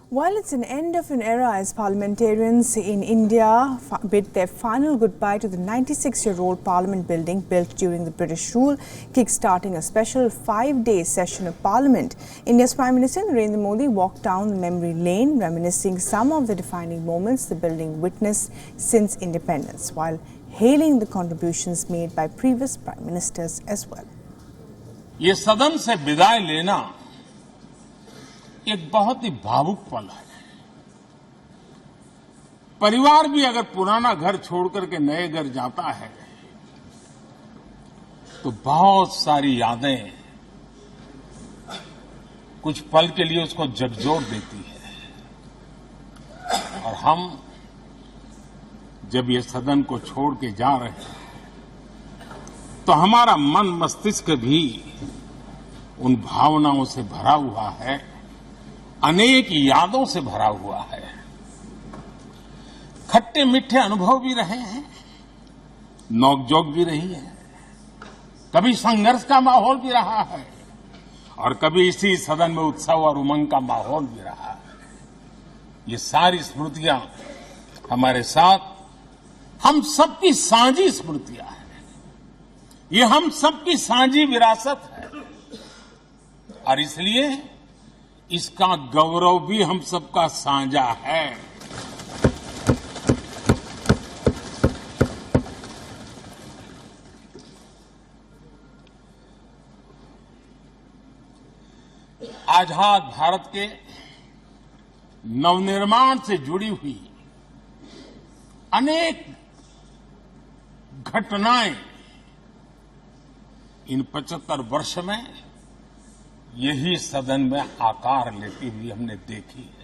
While it's an end of an era as parliamentarians in India bid their final goodbye to the 96-year-old Parliament building built during the British rule, kick-starting a special 5-day session of Parliament, India's Prime Minister Narendra Modi walked down the memory lane, reminiscing some of the defining moments the building witnessed since independence, while hailing the contributions made by previous Prime Ministers as well. ये सदन से विदाई लेना एक बहुत ही भावुक पल है। परिवार भी अगर पुराना घर छोड़कर के नए घर जाता है तो बहुत सारी यादें कुछ पल के लिए उसको झकझोर देती है। और हम जब ये सदन को छोड़ के जा रहे हैं तो हमारा मन मस्तिष्क भी उन भावनाओं से भरा हुआ है, अनेक यादों से भरा हुआ है। खट्टे मीठे अनुभव भी रहे हैं, नोकझोंक भी रही है, कभी संघर्ष का माहौल भी रहा है और कभी इसी सदन में उत्सव और उमंग का माहौल भी रहा है। ये सारी स्मृतियां हमारे साथ हम सबकी साझी स्मृतियां हैं, ये हम सबकी साझी विरासत है और इसलिए इसका गौरव भी हम सबका साझा है। आजाद भारत के नवनिर्माण से जुड़ी हुई अनेक घटनाएं इन 75 वर्ष में यही सदन में आकार लेती हुई हमने देखी है।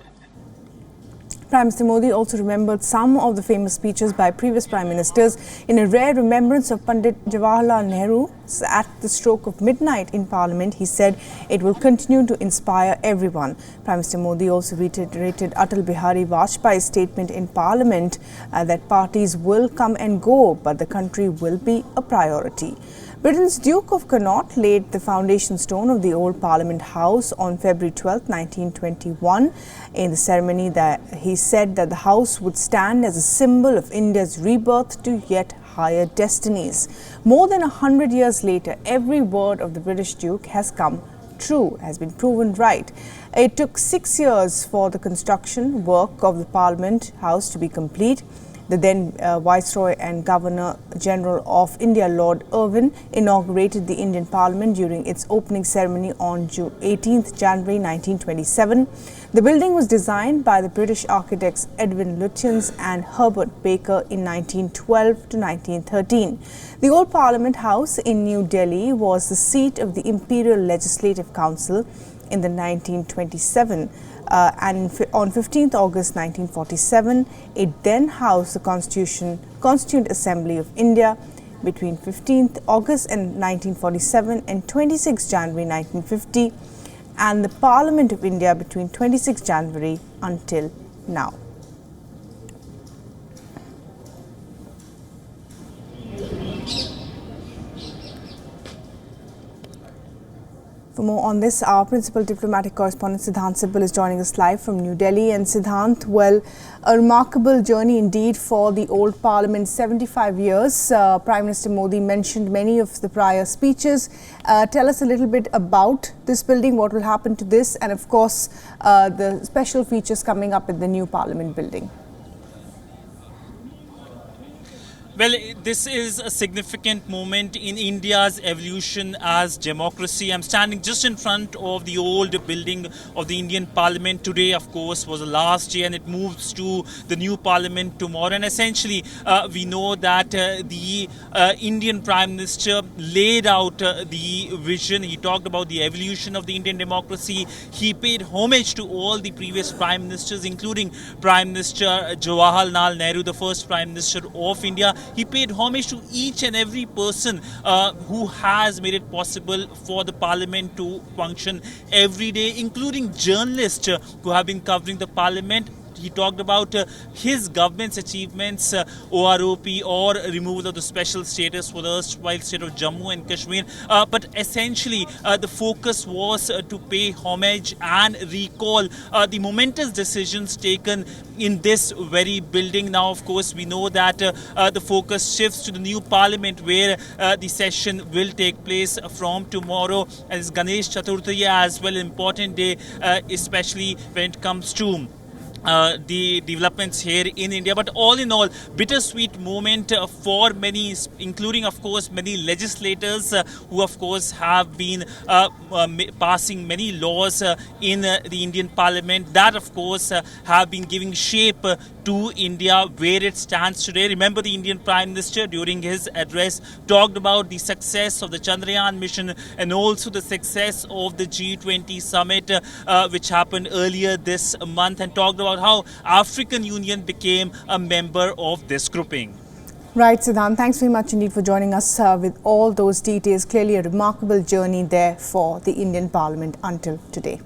Prime Minister Modi also remembered some of the famous speeches by previous Prime Ministers in a rare remembrance of Pandit Jawaharlal Nehru at the stroke of midnight in Parliament. He said it will continue to inspire everyone. Prime Minister Modi also reiterated Atal Bihari Vajpayee's statement in Parliament that parties will come and go, but the country will be a priority. Britain's Duke of Connaught laid the foundation stone of the old Parliament House on February 12, 1921. In the ceremony, he said that the house would stand as a symbol of India's rebirth to yet higher destinies. More than 100 years later, every word of the British Duke has come true, has been proven right. It took 6 years for the construction work of the Parliament House to be complete. The then Viceroy and Governor General of India, Lord Irwin, inaugurated the Indian Parliament during its opening ceremony on 18th January 1927. The building was designed by the British architects Edwin Lutyens and Herbert Baker in 1912 to 1913. The old Parliament House in New Delhi was the seat of the Imperial Legislative Council in the 1927. And on 15th August 1947, it then housed the Constituent Assembly of India. Between 15th August and 1947 and 26 January 1950, and the Parliament of India between 26 January until now. For more on this, our principal diplomatic correspondent Siddhant Sibal is joining us live from New Delhi. And Siddhant, well, a remarkable journey indeed for the old Parliament, 75 years. Prime Minister Modi mentioned many of the prior speeches. Tell us a little bit about this building, what will happen to this, and of course, the special features coming up in the new Parliament building. Well, this is a significant moment in India's evolution as democracy. I'm standing just in front of the old building of the Indian Parliament. Today, of course, was the last day and it moves to the new Parliament tomorrow. And essentially, we know that the Indian Prime Minister laid out the vision. He talked about the evolution of the Indian democracy. He paid homage to all the previous Prime Ministers, including Prime Minister Jawaharlal Nehru, the first Prime Minister of India. He paid homage to each and every person who has made it possible for the Parliament to function every day, including journalists who have been covering the Parliament. he talked about his government's achievements, OROP or removal of the special status for the erstwhile state of Jammu and Kashmir. But essentially, the focus was to pay homage and recall the momentous decisions taken in this very building. Now, of course, we know that the focus shifts to the new parliament where the session will take place from tomorrow, and it's Ganesh Chaturthi as well, important day, especially when it comes to the developments here in India. But all in all, bittersweet moment for many, including of course many legislators who of course have been passing many laws in the Indian Parliament that of course have been giving shape to India where it stands today. Remember, the Indian Prime Minister during his address talked about the success of the Chandrayaan mission and also the success of the G20 summit which happened earlier this month, and talked about how African Union became a member of this grouping. Right, Siddhant, thanks very much indeed for joining us with all those details. Clearly a remarkable journey there for the Indian Parliament until today.